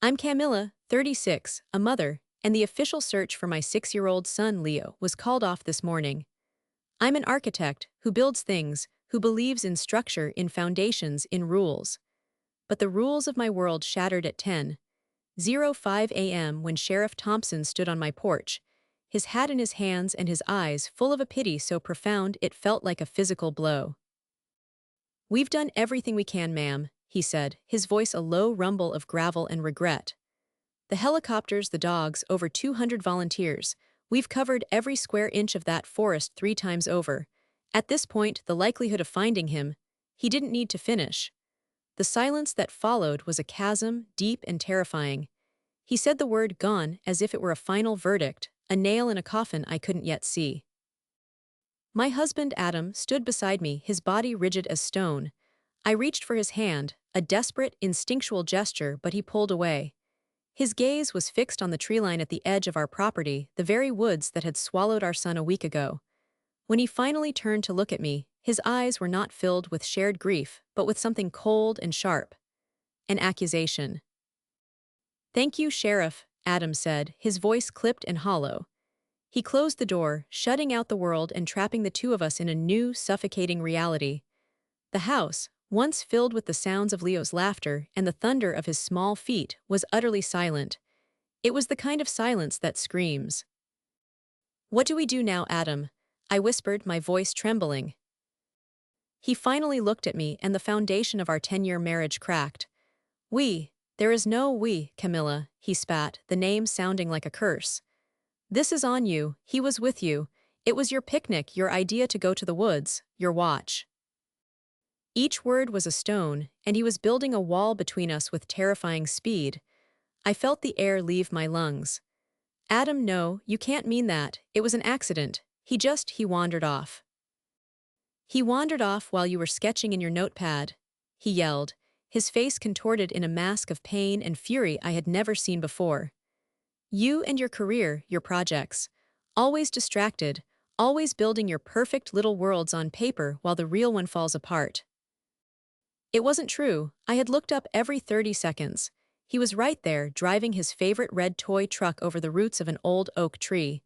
I'm Camilla, 36, a mother, and the official search for my 6-year-old son Leo was called off this morning. I'm an architect who builds things, who believes in structure, in foundations, in rules. But the rules of my world shattered at 10:05 a.m. when Sheriff Thompson stood on my porch, his hat in his hands and his eyes full of a pity so profound it felt like a physical blow. "We've done everything we can, ma'am," he said, his voice a low rumble of gravel and regret. "The helicopters, the dogs, over 200 volunteers. We've covered every square inch of that forest 3 times over. At this point, the likelihood of finding him, he didn't need to finish." The silence that followed was a chasm, deep and terrifying. He said the word gone as if it were a final verdict, a nail in a coffin I couldn't yet see. My husband, Adam, stood beside me, his body rigid as stone. I reached for his hand, a desperate, instinctual gesture, but he pulled away. His gaze was fixed on the tree line at the edge of our property, the very woods that had swallowed our son a week ago. When he finally turned to look at me, his eyes were not filled with shared grief, but with something cold and sharp. An accusation. "Thank you, Sheriff," Adam said, his voice clipped and hollow. He closed the door, shutting out the world and trapping the two of us in a new, suffocating reality. The house, once filled with the sounds of Leo's laughter and the thunder of his small feet, was utterly silent. It was the kind of silence that screams. "What do we do now, Adam?" I whispered, my voice trembling. He finally looked at me, and the foundation of our 10-year marriage cracked. There is no we, Camilla," he spat, the name sounding like a curse. "This is on you, he was with you. It was your picnic, your idea to go to the woods, your watch." Each word was a stone, and he was building a wall between us with terrifying speed. I felt the air leave my lungs. "Adam, no, you can't mean that. It was an accident. He wandered off." "He wandered off while you were sketching in your notepad," he yelled, his face contorted in a mask of pain and fury I had never seen before. "You and your career, your projects. Always distracted, always building your perfect little worlds on paper while the real one falls apart." It wasn't true. I had looked up every 30 seconds. He was right there, driving his favorite red toy truck over the roots of an old oak tree.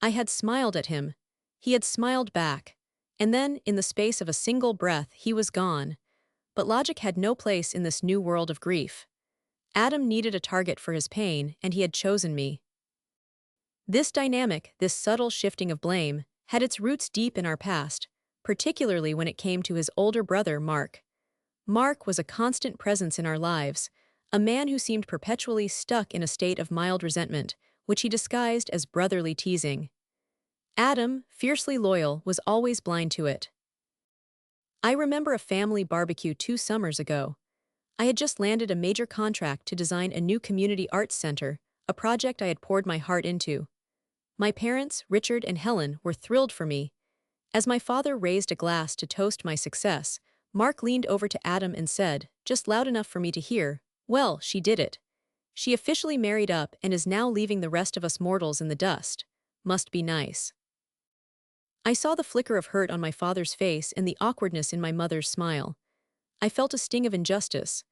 I had smiled at him. He had smiled back. And then, in the space of a single breath, he was gone. But logic had no place in this new world of grief. Adam needed a target for his pain, and he had chosen me. This dynamic, this subtle shifting of blame, had its roots deep in our past, particularly when it came to his older brother, Mark. Mark was a constant presence in our lives, a man who seemed perpetually stuck in a state of mild resentment, which he disguised as brotherly teasing. Adam, fiercely loyal, was always blind to it. I remember a family barbecue 2 summers ago. I had just landed a major contract to design a new community arts center, a project I had poured my heart into. My parents, Richard and Helen, were thrilled for me. As my father raised a glass to toast my success, Mark leaned over to Adam and said, just loud enough for me to hear, "Well, she did it. She officially married up and is now leaving the rest of us mortals in the dust. Must be nice." I saw the flicker of hurt on my father's face and the awkwardness in my mother's smile. I felt a sting of injustice.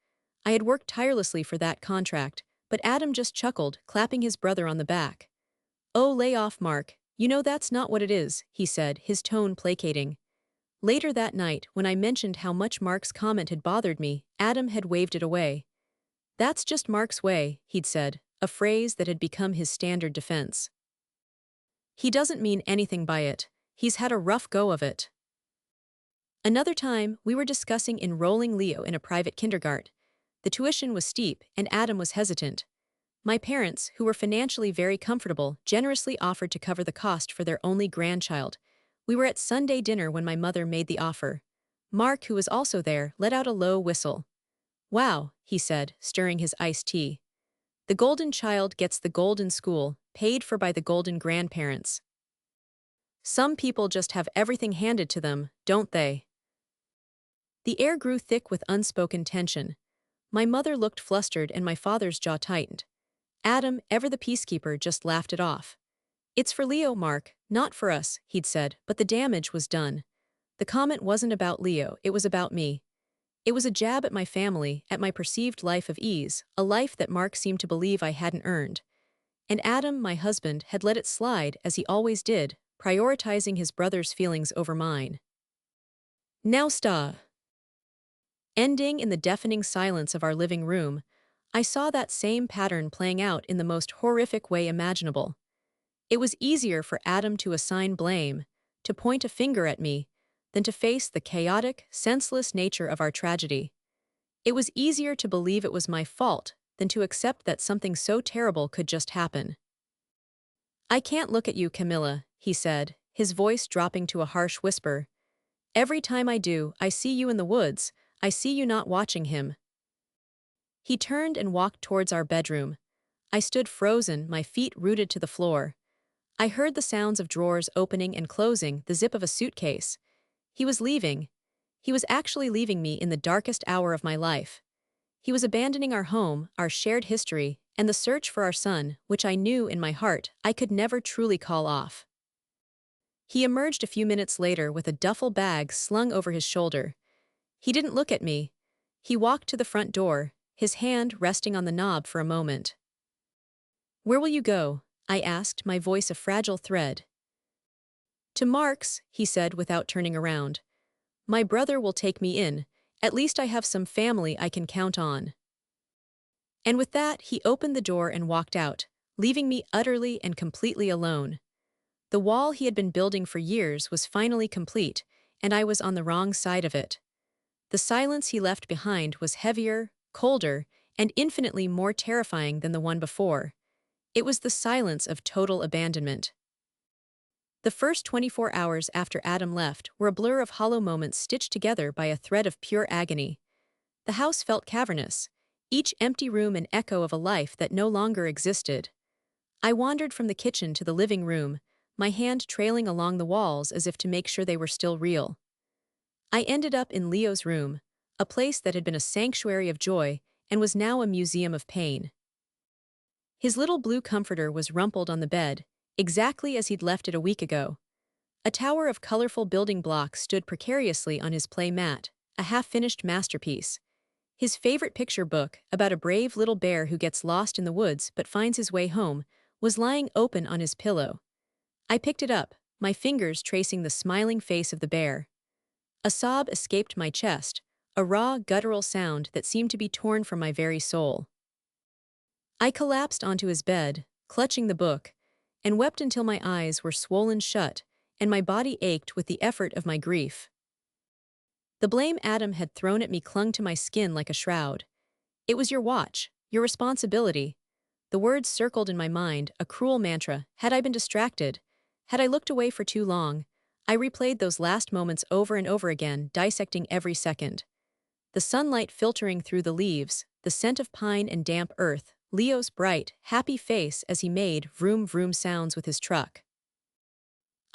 I had worked tirelessly for that contract, but Adam just chuckled, clapping his brother on the back. "Oh, lay off, Mark. You know that's not what it is," he said, his tone placating. Later that night, when I mentioned how much Mark's comment had bothered me, Adam had waved it away. "That's just Mark's way," he'd said, a phrase that had become his standard defense. "He doesn't mean anything by it. He's had a rough go of it." Another time, we were discussing enrolling Leo in a private kindergarten. The tuition was steep, and Adam was hesitant. My parents, who were financially very comfortable, generously offered to cover the cost for their only grandchild. We were at Sunday dinner when my mother made the offer. Mark, who was also there, let out a low whistle. "Wow," he said, stirring his iced tea. "The golden child gets the golden school, paid for by the golden grandparents. Some people just have everything handed to them, don't they?" The air grew thick with unspoken tension. My mother looked flustered and my father's jaw tightened. Adam, ever the peacekeeper, just laughed it off. "It's for Leo, Mark, not for us," he'd said, but the damage was done. The comment wasn't about Leo, it was about me. It was a jab at my family, at my perceived life of ease, a life that Mark seemed to believe I hadn't earned. And Adam, my husband, had let it slide, as he always did, prioritizing his brother's feelings over mine. Now stop. Ending in the deafening silence of our living room, I saw that same pattern playing out in the most horrific way imaginable. It was easier for Adam to assign blame, to point a finger at me, than to face the chaotic, senseless nature of our tragedy. It was easier to believe it was my fault than to accept that something so terrible could just happen. "I can't look at you, Camilla," he said, his voice dropping to a harsh whisper. "Every time I do, I see you in the woods. I see you not watching him." He turned and walked towards our bedroom. I stood frozen, my feet rooted to the floor. I heard the sounds of drawers opening and closing, the zip of a suitcase. He was leaving. He was actually leaving me in the darkest hour of my life. He was abandoning our home, our shared history, and the search for our son, which I knew in my heart I could never truly call off. He emerged a few minutes later with a duffel bag slung over his shoulder. He didn't look at me. He walked to the front door, his hand resting on the knob for a moment. "Where will you go?" I asked, my voice a fragile thread. "To Mark's," he said without turning around. "My brother will take me in. At least I have some family I can count on." And with that, he opened the door and walked out, leaving me utterly and completely alone. The wall he had been building for years was finally complete, and I was on the wrong side of it. The silence he left behind was heavier, colder, and infinitely more terrifying than the one before. It was the silence of total abandonment. The first 24 hours after Adam left were a blur of hollow moments stitched together by a thread of pure agony. The house felt cavernous, each empty room an echo of a life that no longer existed. I wandered from the kitchen to the living room, my hand trailing along the walls as if to make sure they were still real. I ended up in Leo's room, a place that had been a sanctuary of joy and was now a museum of pain. His little blue comforter was rumpled on the bed, exactly as he'd left it a week ago. A tower of colorful building blocks stood precariously on his play mat, a half-finished masterpiece. His favorite picture book, about a brave little bear who gets lost in the woods but finds his way home, was lying open on his pillow. I picked it up, my fingers tracing the smiling face of the bear. A sob escaped my chest, a raw, guttural sound that seemed to be torn from my very soul. I collapsed onto his bed, clutching the book, and wept until my eyes were swollen shut and my body ached with the effort of my grief. The blame Adam had thrown at me clung to my skin like a shroud. "It was your watch, your responsibility." The words circled in my mind, a cruel mantra. Had I been distracted? Had I looked away for too long? I replayed those last moments over and over again, dissecting every second. The sunlight filtering through the leaves, the scent of pine and damp earth, Leo's bright, happy face as he made vroom vroom sounds with his truck.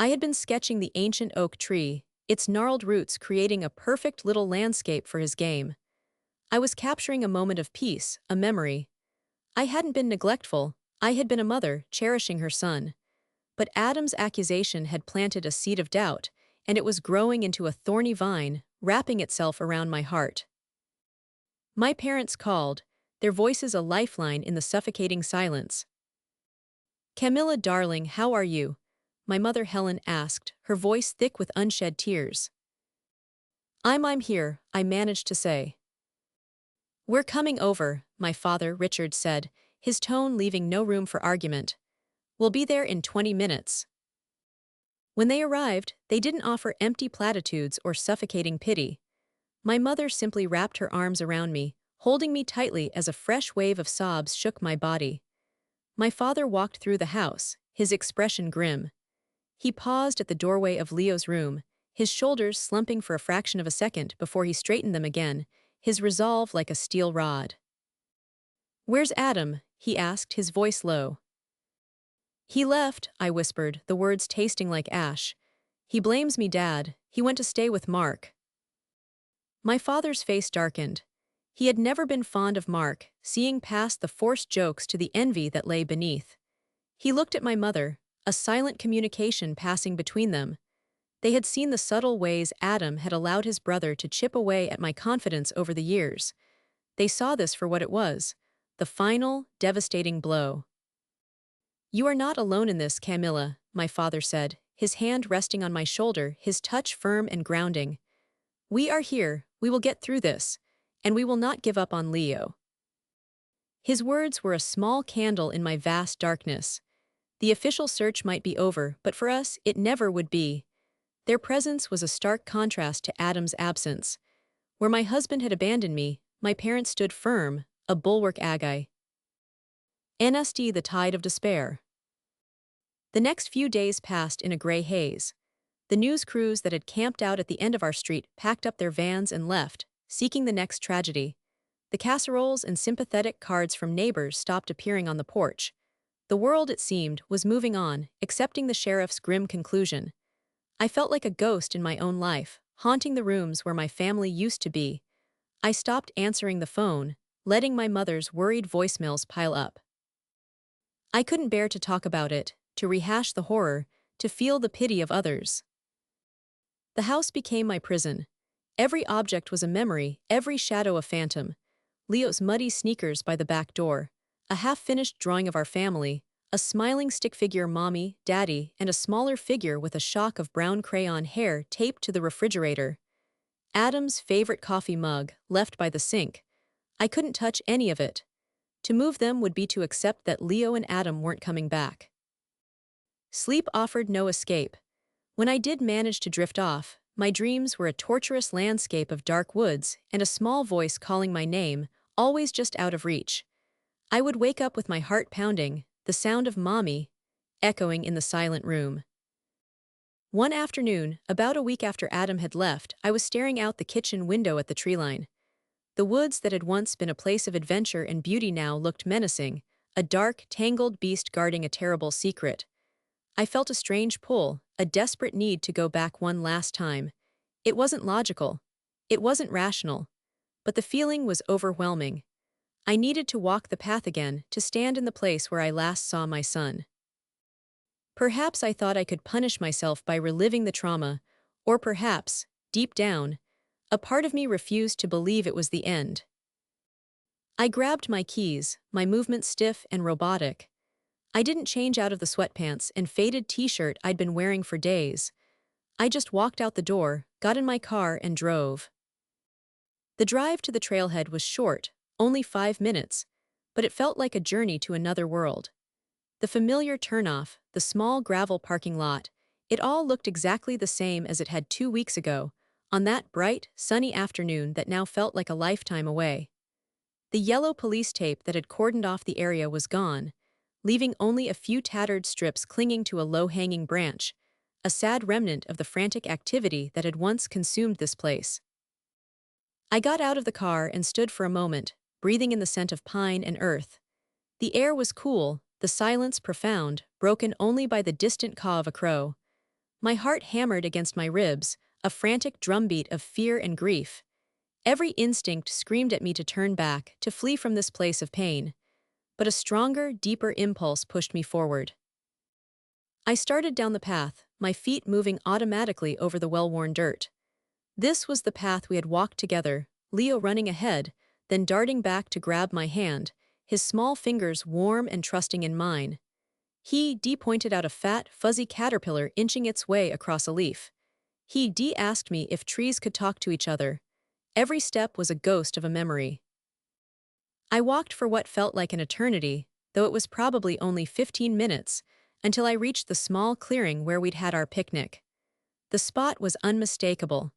I had been sketching the ancient oak tree, its gnarled roots creating a perfect little landscape for his game. I was capturing a moment of peace, a memory. I hadn't been neglectful, I had been a mother, cherishing her son. But Adam's accusation had planted a seed of doubt, and it was growing into a thorny vine, wrapping itself around my heart. My parents called, their voices a lifeline in the suffocating silence. "Camilla, darling, how are you?" my mother Helen asked, her voice thick with unshed tears. I'm here," I managed to say. "We're coming over," my father Richard said, his tone leaving no room for argument. "We'll be there in 20 minutes." When they arrived, they didn't offer empty platitudes or suffocating pity. My mother simply wrapped her arms around me, holding me tightly as a fresh wave of sobs shook my body. My father walked through the house, his expression grim. He paused at the doorway of Leo's room, his shoulders slumping for a fraction of a second before he straightened them again, his resolve like a steel rod. "Where's Adam?" he asked, his voice low. "He left," I whispered, the words tasting like ash. "He blames me, Dad. He went to stay with Mark." My father's face darkened. He had never been fond of Mark, seeing past the forced jokes to the envy that lay beneath. He looked at my mother, a silent communication passing between them. They had seen the subtle ways Adam had allowed his brother to chip away at my confidence over the years. They saw this for what it was, the final, devastating blow. "You are not alone in this, Camilla," my father said, his hand resting on my shoulder, his touch firm and grounding. "We are here, we will get through this, and we will not give up on Leo." His words were a small candle in my vast darkness. The official search might be over, but for us, it never would be. Their presence was a stark contrast to Adam's absence. Where my husband had abandoned me, my parents stood firm, a bulwark agi. NSD the tide of despair. The next few days passed in a gray haze. The news crews that had camped out at the end of our street packed up their vans and left, seeking the next tragedy. The casseroles and sympathetic cards from neighbors stopped appearing on the porch. The world, it seemed, was moving on, accepting the sheriff's grim conclusion. I felt like a ghost in my own life, haunting the rooms where my family used to be. I stopped answering the phone, letting my mother's worried voicemails pile up. I couldn't bear to talk about it, to rehash the horror, to feel the pity of others. The house became my prison. Every object was a memory, every shadow a phantom. Leo's muddy sneakers by the back door, a half-finished drawing of our family, a smiling stick figure mommy, daddy, and a smaller figure with a shock of brown crayon hair taped to the refrigerator. Adam's favorite coffee mug, left by the sink. I couldn't touch any of it. To move them would be to accept that Leo and Adam weren't coming back. Sleep offered no escape. When I did manage to drift off, my dreams were a torturous landscape of dark woods and a small voice calling my name, always just out of reach. I would wake up with my heart pounding, the sound of mommy echoing in the silent room. One afternoon, about a week after Adam had left, I was staring out the kitchen window at the treeline. The woods that had once been a place of adventure and beauty now looked menacing, a dark, tangled beast guarding a terrible secret. I felt a strange pull, a desperate need to go back one last time. It wasn't logical. It wasn't rational. But the feeling was overwhelming. I needed to walk the path again, to stand in the place where I last saw my son. Perhaps I thought I could punish myself by reliving the trauma, or perhaps, deep down, a part of me refused to believe it was the end. I grabbed my keys, my movement stiff and robotic. I didn't change out of the sweatpants and faded t-shirt I'd been wearing for days. I just walked out the door, got in my car and drove. The drive to the trailhead was short, only 5 minutes, but it felt like a journey to another world. The familiar turnoff, the small gravel parking lot, it all looked exactly the same as it had 2 weeks ago, on that bright, sunny afternoon that now felt like a lifetime away. The yellow police tape that had cordoned off the area was gone, leaving only a few tattered strips clinging to a low-hanging branch, a sad remnant of the frantic activity that had once consumed this place. I got out of the car and stood for a moment, breathing in the scent of pine and earth. The air was cool, the silence profound, broken only by the distant caw of a crow. My heart hammered against my ribs, a frantic drumbeat of fear and grief. Every instinct screamed at me to turn back, to flee from this place of pain. But a stronger, deeper impulse pushed me forward. I started down the path, my feet moving automatically over the well-worn dirt. This was the path we had walked together, Leo running ahead, then darting back to grab my hand, his small fingers warm and trusting in mine. He pointed out a fat, fuzzy caterpillar inching its way across a leaf. He asked me if trees could talk to each other. Every step was a ghost of a memory. I walked for what felt like an eternity, though it was probably only 15 minutes, until I reached the small clearing where we'd had our picnic. The spot was unmistakable.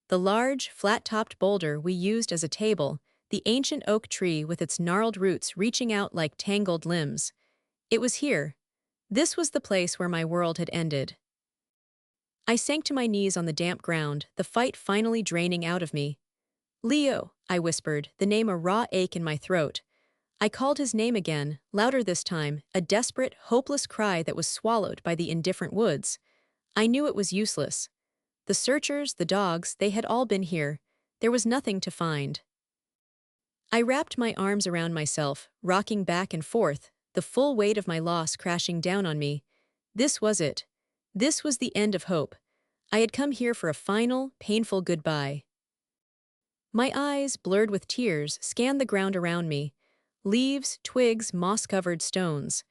The large, flat-topped boulder we used as a table, the ancient oak tree with its gnarled roots reaching out like tangled limbs. It was here. This was the place where my world had ended. I sank to my knees on the damp ground, the fight finally draining out of me. "Leo," I whispered, the name a raw ache in my throat. I called his name again, louder this time, a desperate, hopeless cry that was swallowed by the indifferent woods. I knew it was useless. The searchers, the dogs, they had all been here. There was nothing to find. I wrapped my arms around myself, rocking back and forth, the full weight of my loss crashing down on me. This was it. This was the end of hope. I had come here for a final, painful goodbye. My eyes, blurred with tears, scanned the ground around me. Leaves, twigs, moss-covered stones.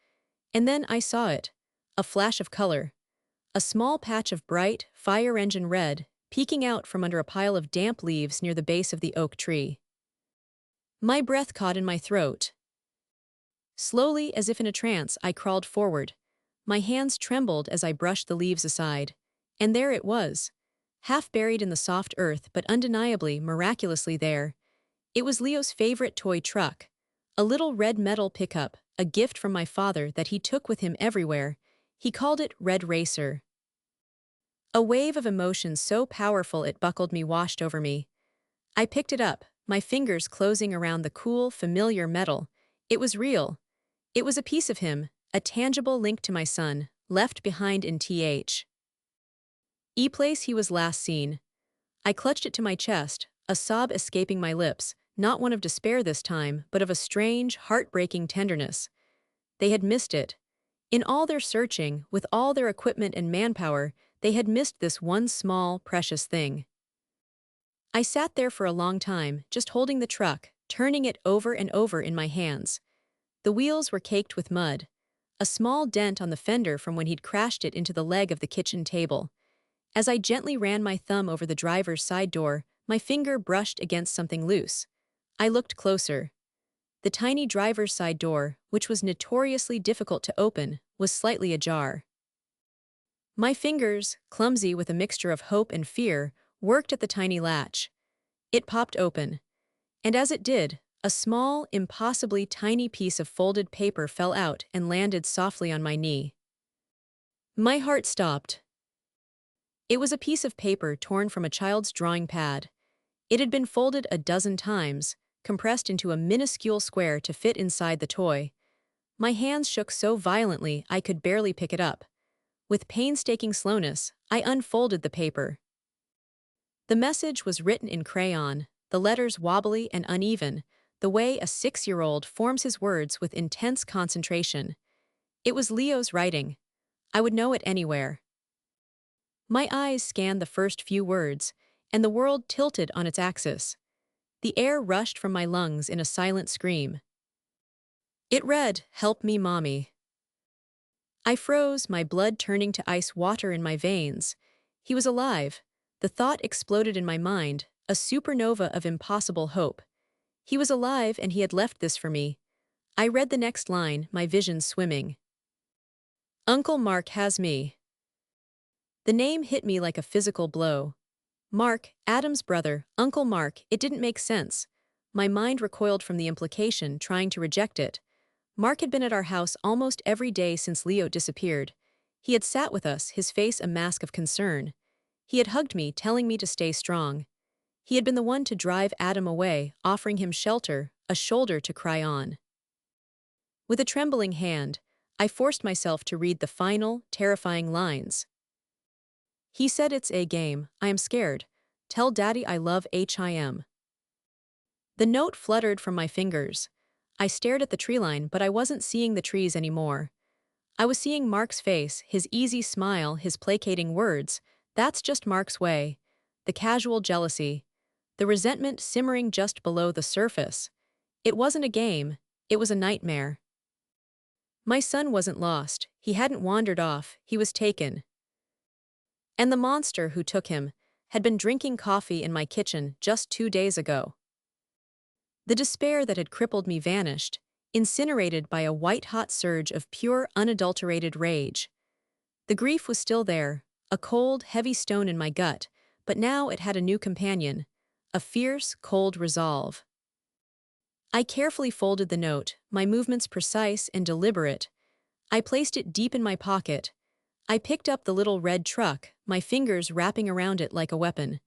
And then I saw it. A flash of color. A small patch of bright, fire engine red, peeking out from under a pile of damp leaves near the base of the oak tree. My breath caught in my throat. Slowly, as if in a trance, I crawled forward. My hands trembled as I brushed the leaves aside. And there it was. Half buried in the soft earth, but undeniably, miraculously there. It was Leo's favorite toy truck. A little red metal pickup, a gift from my father that he took with him everywhere. He called it Red Racer. A wave of emotion so powerful it buckled me washed over me. I picked it up, my fingers closing around the cool, familiar metal. It was real. It was a piece of him, a tangible link to my son, left behind in place he was last seen. I clutched it to my chest, a sob escaping my lips, not one of despair this time, but of a strange, heartbreaking tenderness. They had missed it. In all their searching, with all their equipment and manpower, they had missed this one small, precious thing. I sat there for a long time, just holding the truck, turning it over and over in my hands. The wheels were caked with mud. A small dent on the fender from when he'd crashed it into the leg of the kitchen table. As I gently ran my thumb over the driver's side door, my finger brushed against something loose. I looked closer. The tiny driver's side door, which was notoriously difficult to open, was slightly ajar. My fingers, clumsy with a mixture of hope and fear, worked at the tiny latch. It popped open. And as it did, a small, impossibly tiny piece of folded paper fell out and landed softly on my knee. My heart stopped. It was a piece of paper torn from a child's drawing pad. It had been folded a dozen times, compressed into a minuscule square to fit inside the toy. My hands shook so violently I could barely pick it up. With painstaking slowness, I unfolded the paper. The message was written in crayon, the letters wobbly and uneven, the way a 6-year-old forms his words with intense concentration. It was Leo's writing. I would know it anywhere. My eyes scanned the first few words, and the world tilted on its axis. The air rushed from my lungs in a silent scream. It read, "Help me, Mommy." I froze, my blood turning to ice water in my veins. He was alive. The thought exploded in my mind, a supernova of impossible hope. He was alive and he had left this for me. I read the next line, my vision swimming. Uncle Mark has me. The name hit me like a physical blow. Mark, Adam's brother, Uncle Mark, it didn't make sense. My mind recoiled from the implication, trying to reject it. Mark had been at our house almost every day since Leo disappeared. He had sat with us, his face a mask of concern. He had hugged me, telling me to stay strong. He had been the one to drive Adam away, offering him shelter, a shoulder to cry on. With a trembling hand, I forced myself to read the final, terrifying lines. He said it's a game, I am scared. Tell Daddy I love him. The note fluttered from my fingers. I stared at the tree line, but I wasn't seeing the trees anymore. I was seeing Mark's face, his easy smile, his placating words. That's just Mark's way. The casual jealousy. The resentment simmering just below the surface. It wasn't a game, it was a nightmare. My son wasn't lost, he hadn't wandered off, he was taken. And the monster who took him had been drinking coffee in my kitchen just 2 days ago. The despair that had crippled me vanished, incinerated by a white-hot surge of pure, unadulterated rage. The grief was still there, a cold, heavy stone in my gut, but now it had a new companion, a fierce, cold resolve. I carefully folded the note, my movements precise and deliberate. I placed it deep in my pocket. I picked up the little red truck, my fingers wrapping around it like a weapon.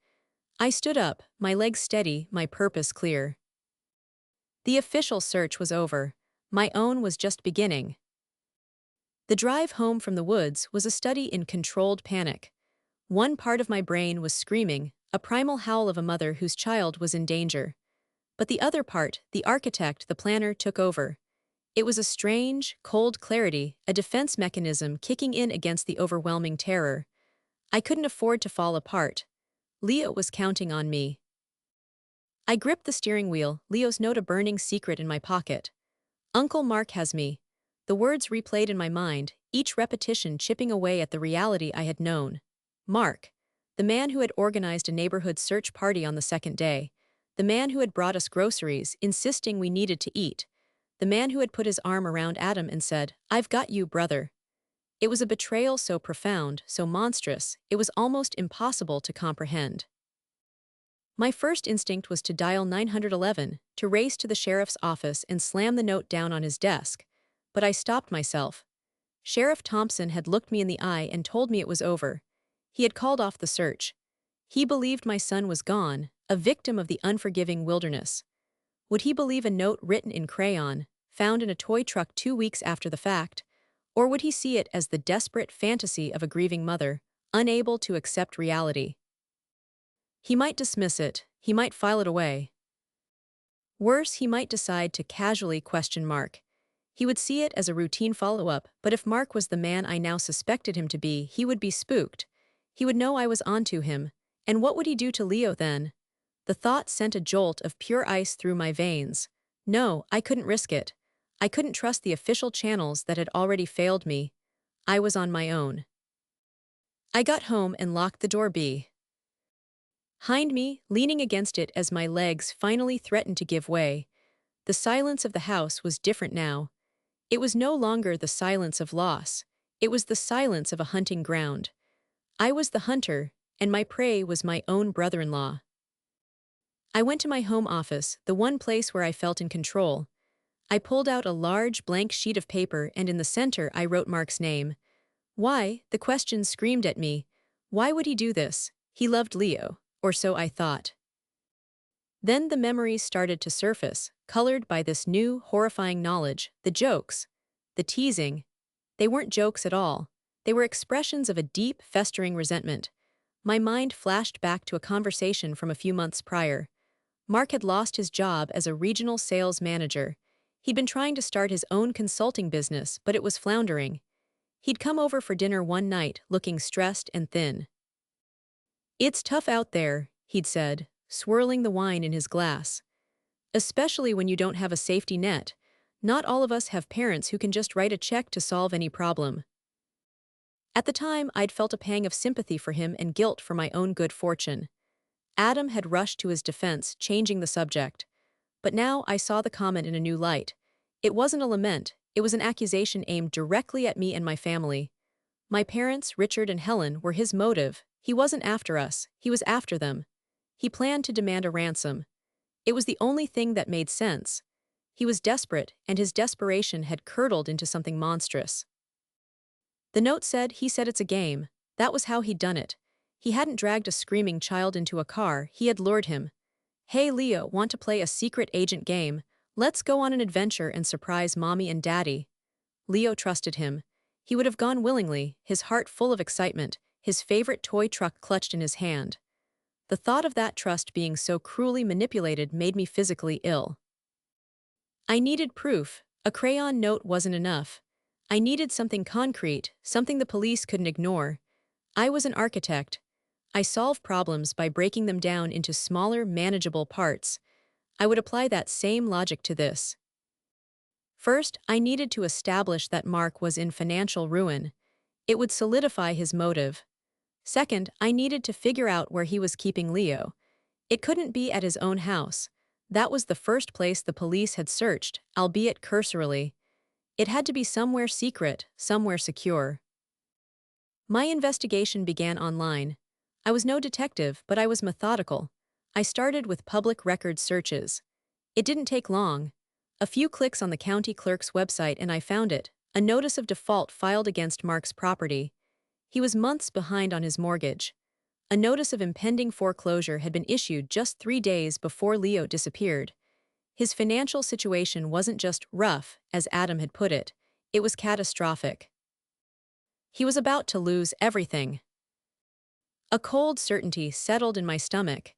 I stood up, my legs steady, my purpose clear. The official search was over. My own was just beginning. The drive home from the woods was a study in controlled panic. One part of my brain was screaming, a primal howl of a mother whose child was in danger. But the other part, the architect, the planner, took over. It was a strange, cold clarity, a defense mechanism kicking in against the overwhelming terror. I couldn't afford to fall apart. Leo was counting on me. I gripped the steering wheel, Leo's note a burning secret in my pocket. Uncle Mark has me. The words replayed in my mind, each repetition chipping away at the reality I had known. Mark. The man who had organized a neighborhood search party on the second day. The man who had brought us groceries, insisting we needed to eat. The man who had put his arm around Adam and said, "I've got you, brother." It was a betrayal so profound, so monstrous, it was almost impossible to comprehend. My first instinct was to dial 911, to race to the sheriff's office and slam the note down on his desk. But I stopped myself. Sheriff Thompson had looked me in the eye and told me it was over. He had called off the search. He believed my son was gone, a victim of the unforgiving wilderness. Would he believe a note written in crayon, found in a toy truck 2 weeks after the fact? Or would he see it as the desperate fantasy of a grieving mother, unable to accept reality? He might dismiss it, he might file it away. Worse, he might decide to casually question Mark. He would see it as a routine follow-up, but if Mark was the man I now suspected him to be, he would be spooked. He would know I was onto him, and what would he do to Leo then? The thought sent a jolt of pure ice through my veins. No, I couldn't risk it. I couldn't trust the official channels that had already failed me. I was on my own. I got home and locked the door behind me, leaning against it as my legs finally threatened to give way. The silence of the house was different now. It was no longer the silence of loss. It was the silence of a hunting ground. I was the hunter, and my prey was my own brother-in-law. I went to my home office, the one place where I felt in control. I pulled out a large blank sheet of paper and in the center I wrote Mark's name. Why? The question screamed at me. Why would he do this? He loved Leo, or so I thought. Then the memories started to surface, colored by this new, horrifying knowledge, the jokes, the teasing. They weren't jokes at all. They were expressions of a deep, festering resentment. My mind flashed back to a conversation from a few months prior. Mark had lost his job as a regional sales manager. He'd been trying to start his own consulting business, but it was floundering. He'd come over for dinner one night, looking stressed and thin. "It's tough out there," he'd said, swirling the wine in his glass. "Especially when you don't have a safety net. Not all of us have parents who can just write a check to solve any problem." At the time, I'd felt a pang of sympathy for him and guilt for my own good fortune. Adam had rushed to his defense, changing the subject. But now I saw the comment in a new light. It wasn't a lament, it was an accusation aimed directly at me and my family. My parents, Richard and Helen, were his motive. He wasn't after us, he was after them. He planned to demand a ransom. It was the only thing that made sense. He was desperate, and his desperation had curdled into something monstrous. The note said he said it's a game. That was how he'd done it. He hadn't dragged a screaming child into a car, he had lured him. "Hey Leo, want to play a secret agent game? Let's go on an adventure and surprise mommy and daddy." Leo trusted him. He would have gone willingly, his heart full of excitement, his favorite toy truck clutched in his hand. The thought of that trust being so cruelly manipulated made me physically ill. I needed proof. A crayon note wasn't enough. I needed something concrete, something the police couldn't ignore. I was an architect. I solve problems by breaking them down into smaller, manageable parts. I would apply that same logic to this. First, I needed to establish that Mark was in financial ruin. It would solidify his motive. Second, I needed to figure out where he was keeping Leo. It couldn't be at his own house. That was the first place the police had searched, albeit cursorily. It had to be somewhere secret, somewhere secure. My investigation began online. I was no detective, but I was methodical. I started with public record searches. It didn't take long. A few clicks on the county clerk's website and I found it, a notice of default filed against Mark's property. He was months behind on his mortgage. A notice of impending foreclosure had been issued just 3 days before Leo disappeared. His financial situation wasn't just rough, as Adam had put it. It was catastrophic. He was about to lose everything. A cold certainty settled in my stomach.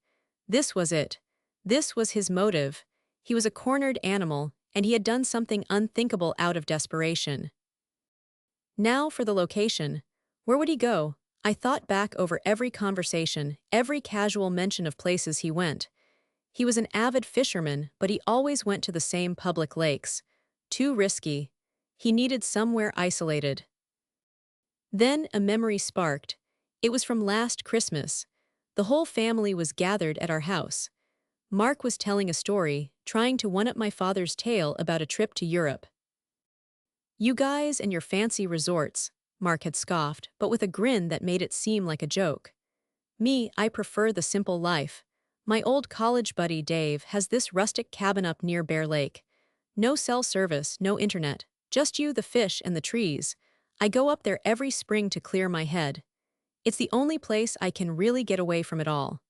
This was it. This was his motive. He was a cornered animal, and he had done something unthinkable out of desperation. Now for the location. Where would he go? I thought back over every conversation, every casual mention of places he went. He was an avid fisherman, but he always went to the same public lakes. Too risky. He needed somewhere isolated. Then a memory sparked. It was from last Christmas. The whole family was gathered at our house. Mark was telling a story, trying to one-up my father's tale about a trip to Europe. "You guys and your fancy resorts," Mark had scoffed, but with a grin that made it seem like a joke. "Me, I prefer the simple life. My old college buddy Dave has this rustic cabin up near Bear Lake. No cell service, no internet, just you, the fish, and the trees. I go up there every spring to clear my head. It's the only place I can really get away from it all.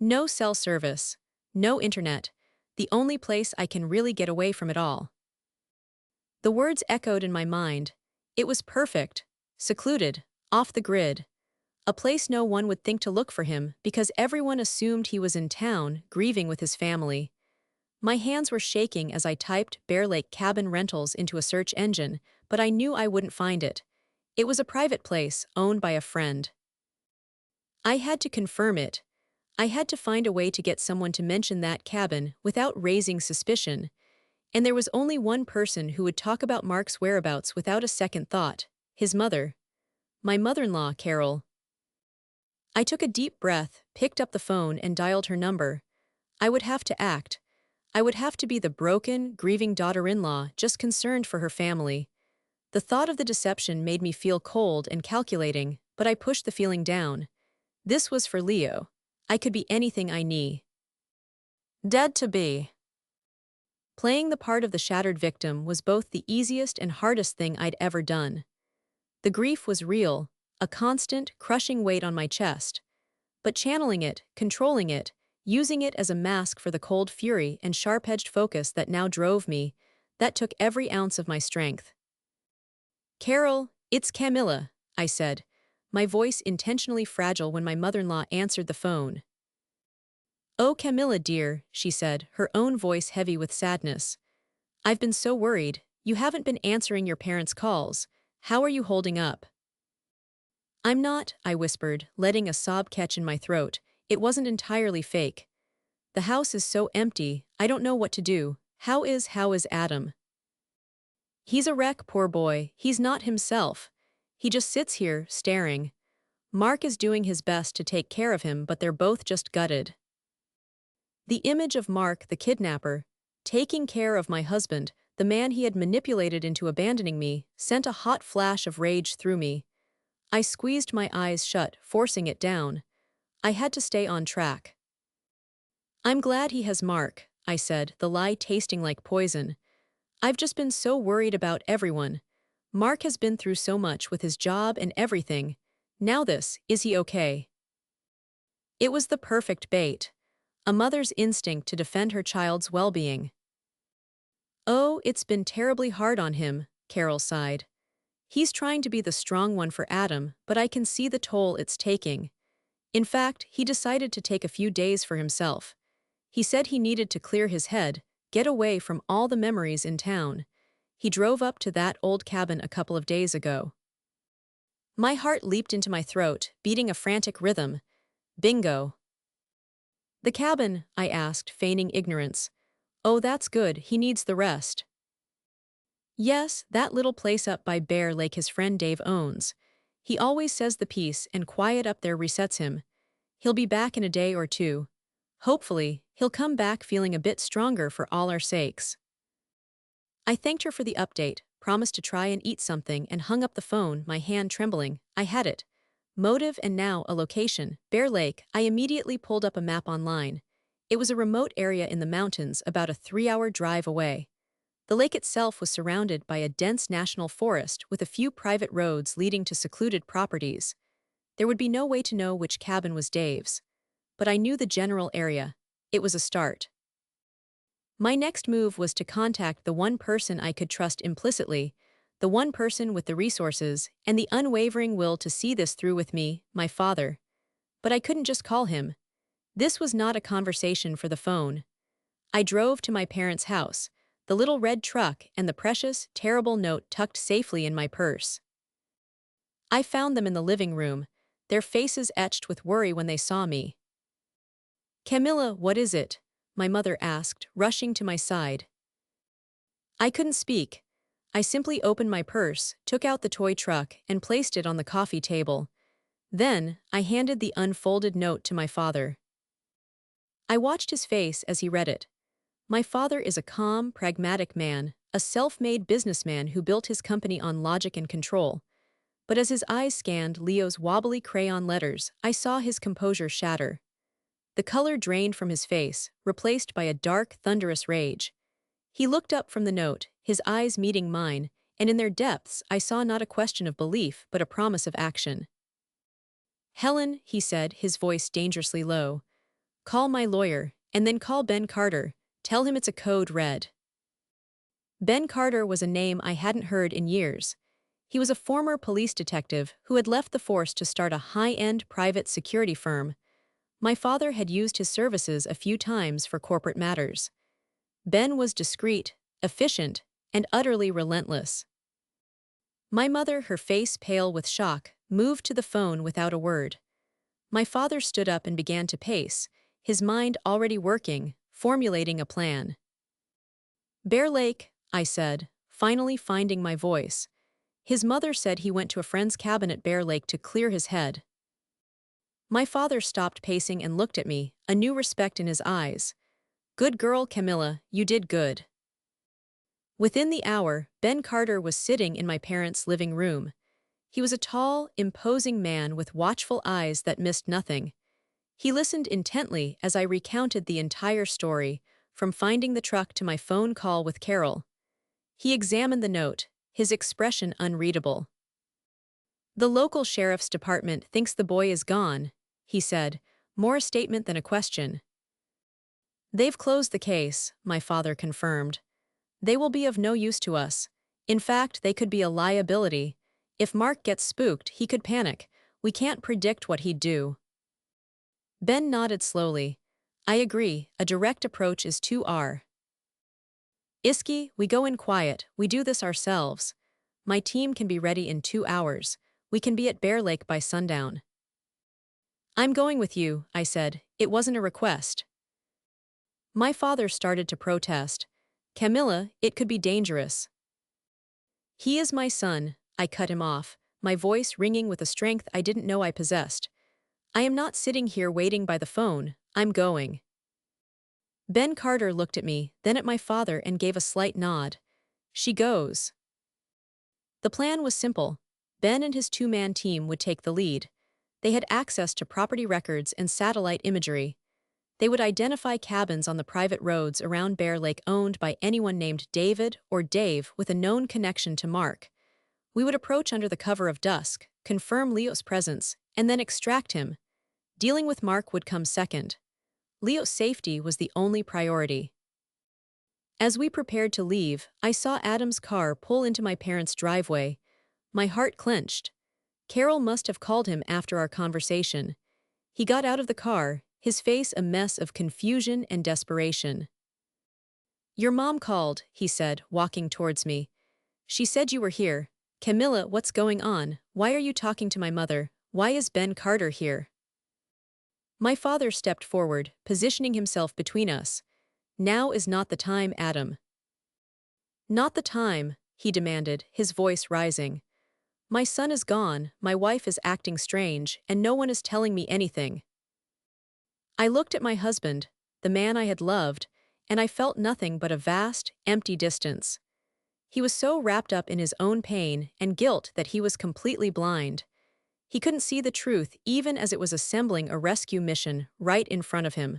No cell service, no internet, the only place I can really get away from it all." The words echoed in my mind. It was perfect, secluded, off the grid. A place no one would think to look for him because everyone assumed he was in town, grieving with his family. My hands were shaking as I typed Bear Lake cabin rentals into a search engine, but I knew I wouldn't find it. It was a private place, owned by a friend. I had to confirm it. I had to find a way to get someone to mention that cabin without raising suspicion. And there was only one person who would talk about Mark's whereabouts without a second thought: his mother. My mother-in-law, Carol. I took a deep breath, picked up the phone, and dialed her number. I would have to act. I would have to be the broken, grieving daughter-in-law just concerned for her family. The thought of the deception made me feel cold and calculating, but I pushed the feeling down. This was for Leo. I could be anything I need. Dead to be. Playing the part of the shattered victim was both the easiest and hardest thing I'd ever done. The grief was real, a constant, crushing weight on my chest. But channeling it, controlling it, using it as a mask for the cold fury and sharp-edged focus that now drove me, that took every ounce of my strength. "Carol, it's Camilla," I said, my voice intentionally fragile when my mother-in-law answered the phone. "Oh, Camilla dear," she said, her own voice heavy with sadness. "I've been so worried. You haven't been answering your parents' calls. How are you holding up?" "I'm not," I whispered, letting a sob catch in my throat. It wasn't entirely fake. "The house is so empty, I don't know what to do. How is Adam?" "He's a wreck, poor boy. He's not himself. He just sits here, staring. Mark is doing his best to take care of him, but they're both just gutted." The image of Mark, the kidnapper, taking care of my husband, the man he had manipulated into abandoning me, sent a hot flash of rage through me. I squeezed my eyes shut, forcing it down. I had to stay on track. "I'm glad he has Mark," I said, the lie tasting like poison. "I've just been so worried about everyone. Mark has been through so much with his job and everything. Now this, is he okay?" It was the perfect bait. A mother's instinct to defend her child's well-being. "Oh, it's been terribly hard on him," Carol sighed. "He's trying to be the strong one for Adam, but I can see the toll it's taking. In fact, he decided to take a few days for himself. He said he needed to clear his head, get away from all the memories in town. He drove up to that old cabin a couple of days ago." My heart leaped into my throat, beating a frantic rhythm. Bingo. "The cabin?" I asked, feigning ignorance. "Oh, that's good, he needs the rest." "Yes, that little place up by Bear Lake his friend Dave owns. He always says the peace and quiet up there resets him. He'll be back in a day or two. Hopefully, he'll come back feeling a bit stronger for all our sakes." I thanked her for the update, promised to try and eat something, and hung up the phone, my hand trembling. I had it. Motive and now a location, Bear Lake. I immediately pulled up a map online. It was a remote area in the mountains about a 3-hour drive away. The lake itself was surrounded by a dense national forest with a few private roads leading to secluded properties. There would be no way to know which cabin was Dave's. But I knew the general area. It was a start. My next move was to contact the one person I could trust implicitly, the one person with the resources and the unwavering will to see this through with me, my father. But I couldn't just call him. This was not a conversation for the phone. I drove to my parents' house, the little red truck and the precious, terrible note tucked safely in my purse. I found them in the living room, their faces etched with worry when they saw me. Camilla, what is it? My mother asked, rushing to my side. I couldn't speak. I simply opened my purse, took out the toy truck, and placed it on the coffee table. Then, I handed the unfolded note to my father. I watched his face as he read it. My father is a calm, pragmatic man, a self-made businessman who built his company on logic and control. But as his eyes scanned Leo's wobbly crayon letters, I saw his composure shatter. The color drained from his face, replaced by a dark, thunderous rage. He looked up from the note, his eyes meeting mine, and in their depths I saw not a question of belief but a promise of action. Helen, he said, his voice dangerously low, call my lawyer, and then call Ben Carter. Tell him it's a code red. Ben Carter was a name I hadn't heard in years. He was a former police detective who had left the force to start a high-end private security firm. My father had used his services a few times for corporate matters. Ben was discreet, efficient, and utterly relentless. My mother, her face pale with shock, moved to the phone without a word. My father stood up and began to pace, his mind already working, formulating a plan. Bear Lake, I said, finally finding my voice. His mother said he went to a friend's cabin at Bear Lake to clear his head. My father stopped pacing and looked at me, a new respect in his eyes. Good girl, Camilla, you did good. Within the hour, Ben Carter was sitting in my parents' living room. He was a tall, imposing man with watchful eyes that missed nothing. He listened intently as I recounted the entire story, from finding the truck to my phone call with Carol. He examined the note, his expression unreadable. The local sheriff's department thinks the boy is gone, he said, more a statement than a question. They've closed the case, my father confirmed. They will be of no use to us. In fact, they could be a liability. If Mark gets spooked, he could panic. We can't predict what he'd do. Ben nodded slowly. I agree, a direct approach is too risky. We go in quiet, we do this ourselves. My team can be ready in 2 hours. We can be at Bear Lake by sundown. I'm going with you, I said. It wasn't a request. My father started to protest. Camilla, it could be dangerous. He is my son, I cut him off, my voice ringing with a strength I didn't know I possessed. I am not sitting here waiting by the phone, I'm going. Ben Carter looked at me, then at my father and gave a slight nod. She goes. The plan was simple. Ben and his 2-man team would take the lead. They had access to property records and satellite imagery. They would identify cabins on the private roads around Bear Lake owned by anyone named David or Dave with a known connection to Mark. We would approach under the cover of dusk, confirm Leo's presence, and then extract him. Dealing with Mark would come second. Leo's safety was the only priority. As we prepared to leave, I saw Adam's car pull into my parents' driveway. My heart clenched. Carol must have called him after our conversation. He got out of the car, his face a mess of confusion and desperation. Your mom called, he said, walking towards me. She said you were here. Camilla, what's going on? Why are you talking to my mother? Why is Ben Carter here? My father stepped forward, positioning himself between us. Now is not the time, Adam. Not the time, he demanded, his voice rising. My son is gone, my wife is acting strange, and no one is telling me anything. I looked at my husband, the man I had loved, and I felt nothing but a vast, empty distance. He was so wrapped up in his own pain and guilt that he was completely blind. He couldn't see the truth even as it was assembling a rescue mission right in front of him.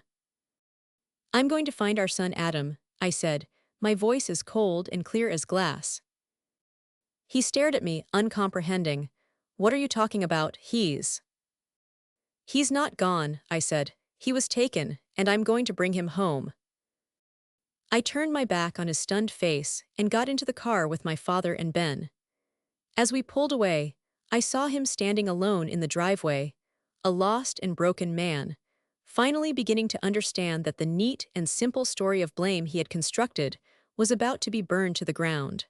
I'm going to find our son Adam, I said, my voice as cold and clear as glass. He stared at me, uncomprehending. What are you talking about, He's not gone, I said. He was taken, and I'm going to bring him home. I turned my back on his stunned face and got into the car with my father and Ben. As we pulled away, I saw him standing alone in the driveway, a lost and broken man, finally beginning to understand that the neat and simple story of blame he had constructed was about to be burned to the ground.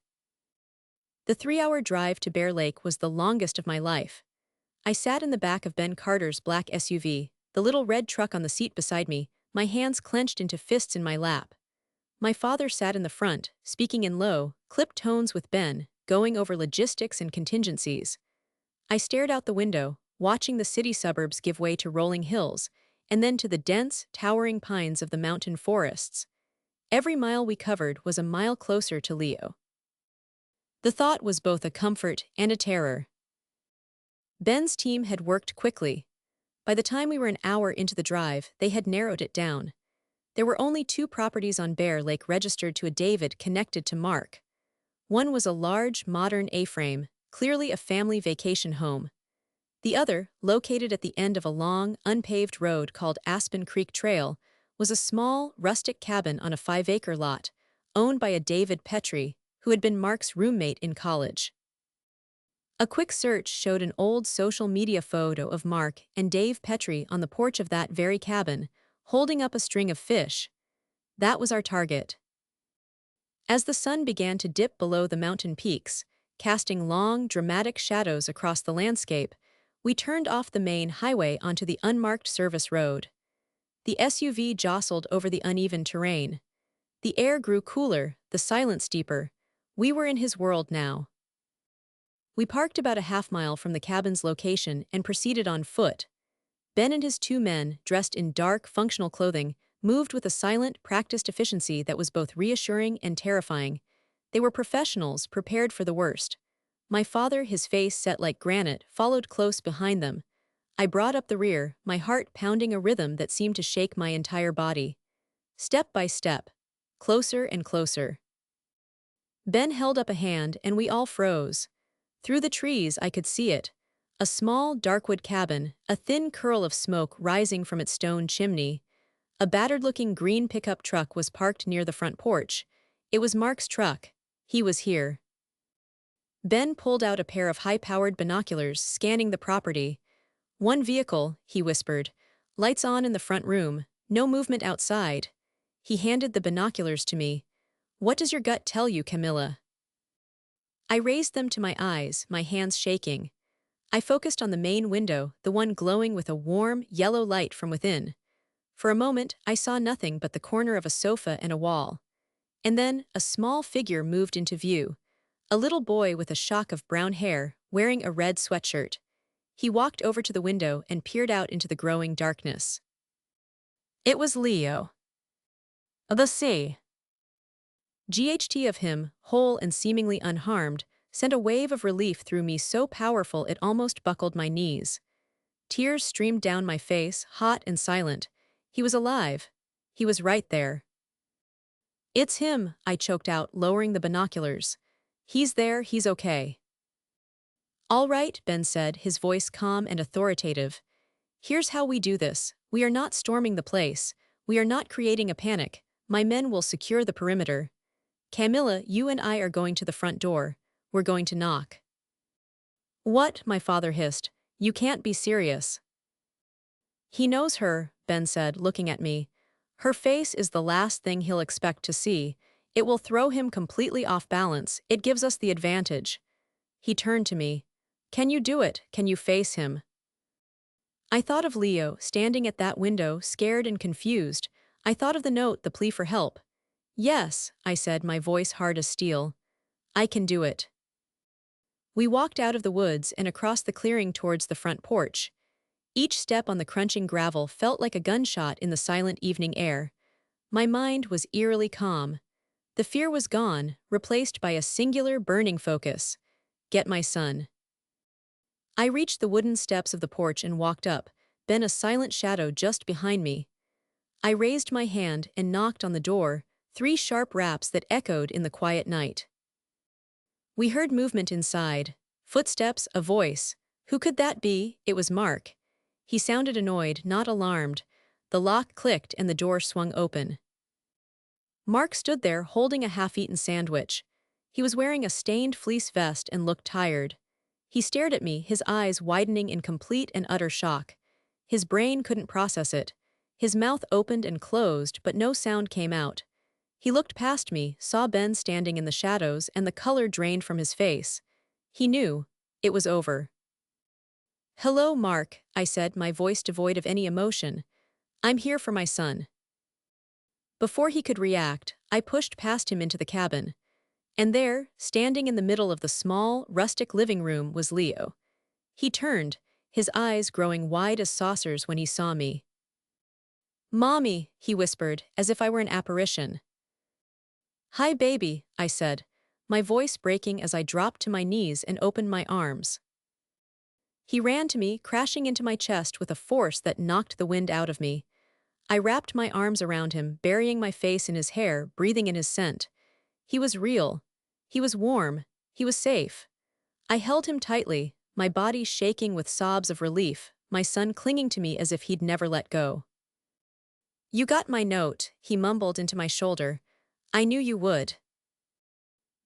The 3-hour drive to Bear Lake was the longest of my life. I sat in the back of Ben Carter's black SUV, the little red truck on the seat beside me, my hands clenched into fists in my lap. My father sat in the front, speaking in low, clipped tones with Ben, going over logistics and contingencies. I stared out the window, watching the city suburbs give way to rolling hills, and then to the dense, towering pines of the mountain forests. Every mile we covered was a mile closer to Leo. The thought was both a comfort and a terror. Ben's team had worked quickly. By the time we were an hour into the drive, they had narrowed it down. There were only 2 properties on Bear Lake registered to a David connected to Mark. One was a large, modern A-frame, clearly a family vacation home. The other, located at the end of a long, unpaved road called Aspen Creek Trail, was a small, rustic cabin on a 5-acre lot, owned by a David Petrie, who had been Mark's roommate in college. A quick search showed an old social media photo of Mark and Dave Petrie on the porch of that very cabin, holding up a string of fish. That was our target. As the sun began to dip below the mountain peaks, casting long, dramatic shadows across the landscape, we turned off the main highway onto the unmarked service road. The SUV jostled over the uneven terrain. The air grew cooler, the silence deeper. We were in his world now. We parked about a half-mile from the cabin's location and proceeded on foot. Ben and his 2 men, dressed in dark, functional clothing, moved with a silent, practiced efficiency that was both reassuring and terrifying. They were professionals, prepared for the worst. My father, his face set like granite, followed close behind them. I brought up the rear, my heart pounding a rhythm that seemed to shake my entire body. Step by step. Closer and closer. Ben held up a hand and we all froze. Through the trees I could see it. A small, darkwood cabin, a thin curl of smoke rising from its stone chimney. A battered-looking green pickup truck was parked near the front porch. It was Mark's truck. He was here. Ben pulled out a pair of high-powered binoculars, scanning the property. "One vehicle," he whispered. "Lights on in the front room. No movement outside." He handed the binoculars to me. "What does your gut tell you, Camilla?" I raised them to my eyes, my hands shaking. I focused on the main window, the one glowing with a warm, yellow light from within. For a moment, I saw nothing but the corner of a sofa and a wall. And then, a small figure moved into view. A little boy with a shock of brown hair, wearing a red sweatshirt. He walked over to the window and peered out into the growing darkness. It was Leo. The sea. GHT of him, whole and seemingly unharmed, sent a wave of relief through me so powerful it almost buckled my knees. Tears streamed down my face, hot and silent. He was alive. He was right there. "It's him," I choked out, lowering the binoculars. "He's there, he's okay." "All right," Ben said, his voice calm and authoritative. "Here's how we do this. We are not storming the place. We are not creating a panic. My men will secure the perimeter. Camilla, you and I are going to the front door. We're going to knock." "What?" my father hissed. "You can't be serious." "He knows her," Ben said, looking at me. "Her face is the last thing he'll expect to see. It will throw him completely off balance. It gives us the advantage." He turned to me. "Can you do it? Can you face him?" I thought of Leo, standing at that window, scared and confused. I thought of the note, the plea for help. "Yes," I said, my voice hard as steel. "I can do it." We walked out of the woods and across the clearing towards the front porch. Each step on the crunching gravel felt like a gunshot in the silent evening air. My mind was eerily calm. The fear was gone, replaced by a singular burning focus. Get my son. I reached the wooden steps of the porch and walked up, Ben a silent shadow just behind me. I raised my hand and knocked on the door, 3 sharp raps that echoed in the quiet night. We heard movement inside. Footsteps, a voice. Who could that be? It was Mark. He sounded annoyed, not alarmed. The lock clicked and the door swung open. Mark stood there holding a half-eaten sandwich. He was wearing a stained fleece vest and looked tired. He stared at me, his eyes widening in complete and utter shock. His brain couldn't process it. His mouth opened and closed, but no sound came out. He looked past me, saw Ben standing in the shadows, and the color drained from his face. He knew. It was over. "Hello, Mark," I said, my voice devoid of any emotion. "I'm here for my son." Before he could react, I pushed past him into the cabin. And there, standing in the middle of the small, rustic living room, was Leo. He turned, his eyes growing wide as saucers when he saw me. "Mommy," he whispered, as if I were an apparition. "Hi, baby," I said, my voice breaking as I dropped to my knees and opened my arms. He ran to me, crashing into my chest with a force that knocked the wind out of me. I wrapped my arms around him, burying my face in his hair, breathing in his scent. He was real. He was warm. He was safe. I held him tightly, my body shaking with sobs of relief, my son clinging to me as if he'd never let go. "You got my note," he mumbled into my shoulder. "I knew you would."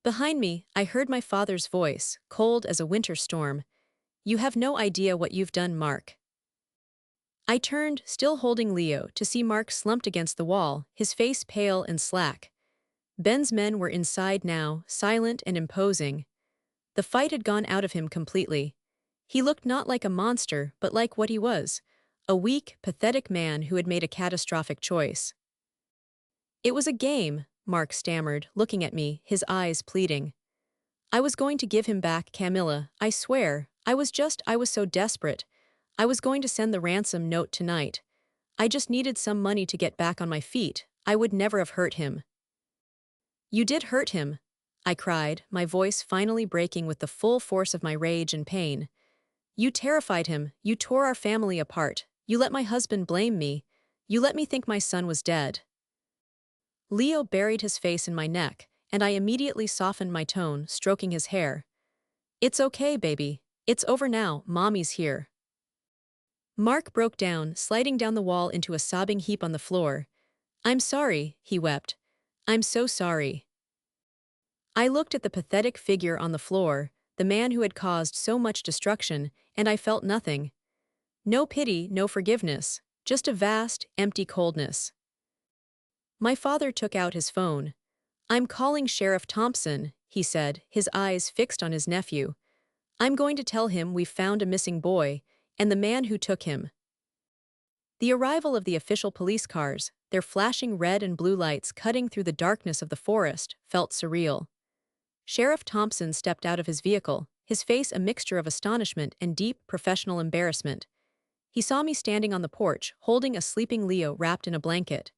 Behind me, I heard my father's voice, cold as a winter storm. "You have no idea what you've done, Mark." I turned, still holding Leo, to see Mark slumped against the wall, his face pale and slack. Ben's men were inside now, silent and imposing. The fight had gone out of him completely. He looked not like a monster, but like what he was, a weak, pathetic man who had made a catastrophic choice. "It was a game," Mark stammered, looking at me, his eyes pleading. "I was going to give him back, Camilla, I swear. I was so desperate. I was going to send the ransom note tonight. I just needed some money to get back on my feet. I would never have hurt him." "You did hurt him," I cried, my voice finally breaking with the full force of my rage and pain. "You terrified him, you tore our family apart, you let my husband blame me, you let me think my son was dead." Leo buried his face in my neck, and I immediately softened my tone, stroking his hair. "It's okay, baby. It's over now, Mommy's here." Mark broke down, sliding down the wall into a sobbing heap on the floor. "I'm sorry," he wept. "I'm so sorry." I looked at the pathetic figure on the floor, the man who had caused so much destruction, and I felt nothing. No pity, no forgiveness, just a vast, empty coldness. My father took out his phone. "I'm calling Sheriff Thompson," he said, his eyes fixed on his nephew. "I'm going to tell him we've found a missing boy, and the man who took him." The arrival of the official police cars, their flashing red and blue lights cutting through the darkness of the forest, felt surreal. Sheriff Thompson stepped out of his vehicle, his face a mixture of astonishment and deep, professional embarrassment. He saw me standing on the porch, holding a sleeping Leo wrapped in a blanket.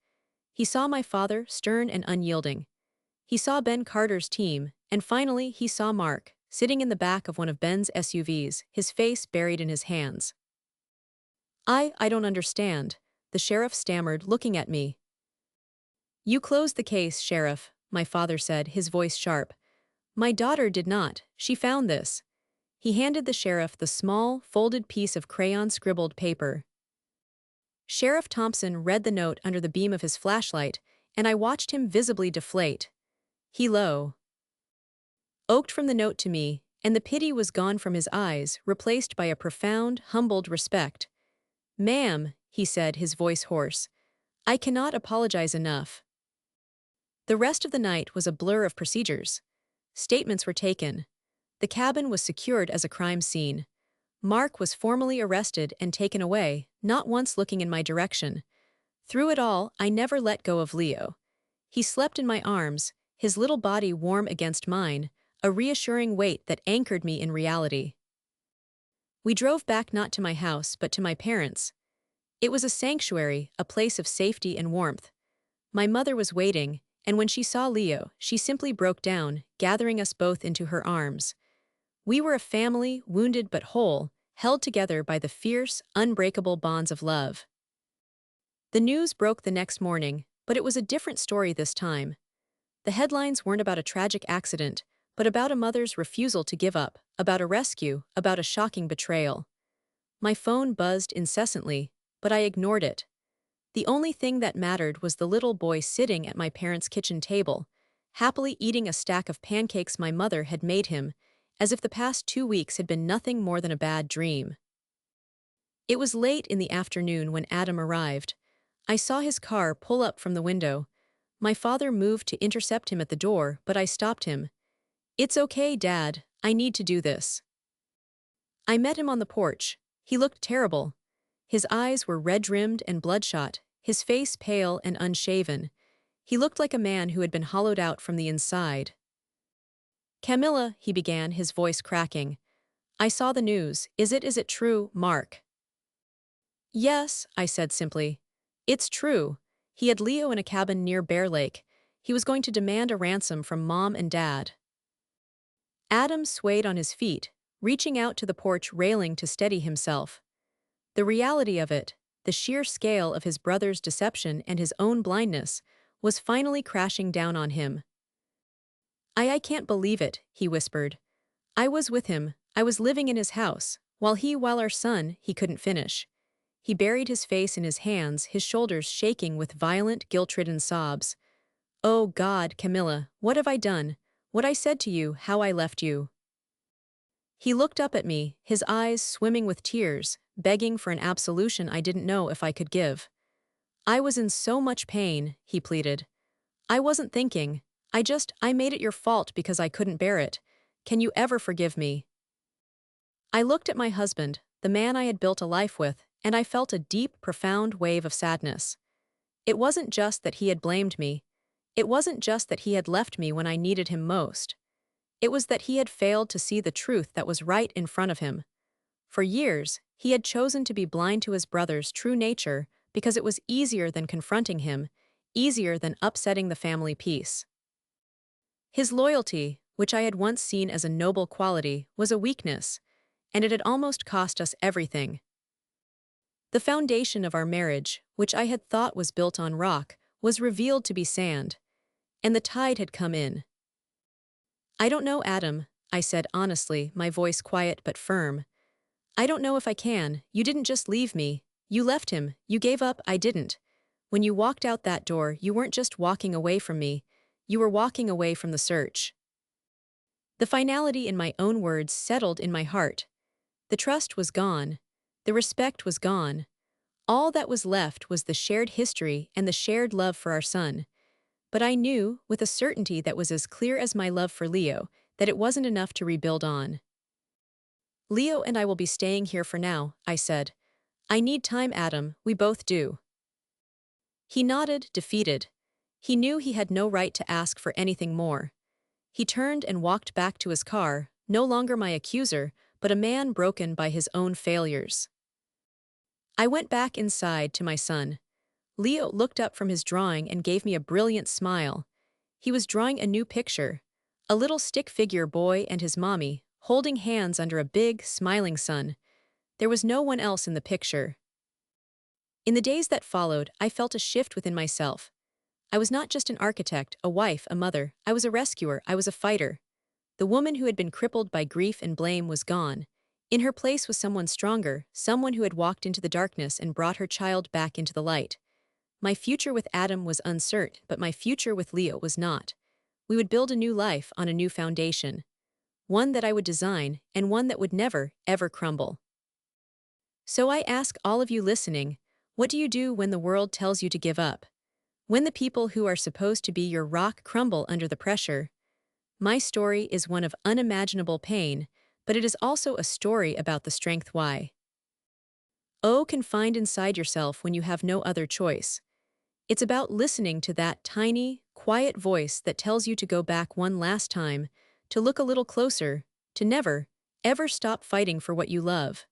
He saw my father, stern and unyielding. He saw Ben Carter's team, and finally he saw Mark, sitting in the back of one of Ben's SUVs, his face buried in his hands. I don't understand," the sheriff stammered, looking at me. "You closed the case, Sheriff," my father said, his voice sharp. "My daughter did not. She found this." He handed the sheriff the small, folded piece of crayon-scribbled paper. Sheriff Thompson read the note under the beam of his flashlight, and I watched him visibly deflate. He oaked from the note to me, and the pity was gone from his eyes, replaced by a profound, humbled respect. "Ma'am," he said, his voice hoarse, "I cannot apologize enough." The rest of the night was a blur of procedures. Statements were taken. The cabin was secured as a crime scene. Mark was formally arrested and taken away, not once looking in my direction. Through it all, I never let go of Leo. He slept in my arms, his little body warm against mine, a reassuring weight that anchored me in reality. We drove back not to my house but to my parents'. It was a sanctuary, a place of safety and warmth. My mother was waiting, and when she saw Leo, she simply broke down, gathering us both into her arms. We were a family, wounded but whole, held together by the fierce, unbreakable bonds of love. The news broke the next morning, but it was a different story this time. The headlines weren't about a tragic accident, but about a mother's refusal to give up, about a rescue, about a shocking betrayal. My phone buzzed incessantly, but I ignored it. The only thing that mattered was the little boy sitting at my parents' kitchen table, happily eating a stack of pancakes my mother had made him, as if the past 2 weeks had been nothing more than a bad dream. It was late in the afternoon when Adam arrived. I saw his car pull up from the window. My father moved to intercept him at the door, but I stopped him. It's okay, Dad. I need to do this. I met him on the porch. He looked terrible. His eyes were red-rimmed and bloodshot, his face pale and unshaven. He looked like a man who had been hollowed out from the inside. Camilla, he began, his voice cracking. I saw the news. Is it true, Mark? Yes, I said simply. It's true. He had Leo in a cabin near Bear Lake. He was going to demand a ransom from Mom and Dad. Adam swayed on his feet, reaching out to the porch railing to steady himself. The reality of it, the sheer scale of his brother's deception and his own blindness, was finally crashing down on him. I can't believe it, he whispered. I was with him, I was living in his house, while our son, he couldn't finish. He buried his face in his hands, his shoulders shaking with violent, guilt-ridden sobs. Oh God, Camilla, what have I done? What I said to you, how I left you. He looked up at me, his eyes swimming with tears, begging for an absolution I didn't know if I could give. I was in so much pain, he pleaded. I wasn't thinking. I made it your fault because I couldn't bear it. Can you ever forgive me? I looked at my husband, the man I had built a life with, and I felt a deep, profound wave of sadness. It wasn't just that he had blamed me. It wasn't just that he had left me when I needed him most. It was that he had failed to see the truth that was right in front of him. For years, he had chosen to be blind to his brother's true nature because it was easier than confronting him, easier than upsetting the family peace. His loyalty, which I had once seen as a noble quality, was a weakness, and it had almost cost us everything. The foundation of our marriage, which I had thought was built on rock, was revealed to be sand, and the tide had come in. I don't know, Adam, I said honestly, my voice quiet but firm. I don't know if I can. You didn't just leave me. You left him. You gave up. I didn't. When you walked out that door, you weren't just walking away from me. You were walking away from the search. The finality in my own words settled in my heart. The trust was gone. The respect was gone. All that was left was the shared history and the shared love for our son. But I knew, with a certainty that was as clear as my love for Leo, that it wasn't enough to rebuild on. Leo and I will be staying here for now, I said. I need time, Adam, we both do. He nodded, defeated. He knew he had no right to ask for anything more. He turned and walked back to his car, no longer my accuser, but a man broken by his own failures. I went back inside to my son. Leo looked up from his drawing and gave me a brilliant smile. He was drawing a new picture, a little stick figure boy and his mommy, holding hands under a big, smiling sun. There was no one else in the picture. In the days that followed, I felt a shift within myself. I was not just an architect, a wife, a mother. I was a rescuer, I was a fighter. The woman who had been crippled by grief and blame was gone. In her place was someone stronger, someone who had walked into the darkness and brought her child back into the light. My future with Adam was uncertain, but my future with Leo was not. We would build a new life on a new foundation. One that I would design, and one that would never, ever crumble. So I ask all of you listening, what do you do when the world tells you to give up? When the people who are supposed to be your rock crumble under the pressure? My story is one of unimaginable pain, but it is also a story about the strength why. O can find inside yourself when you have no other choice. It's about listening to that tiny, quiet voice that tells you to go back one last time, to look a little closer, to never, ever stop fighting for what you love.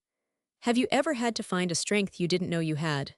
Have you ever had to find a strength you didn't know you had?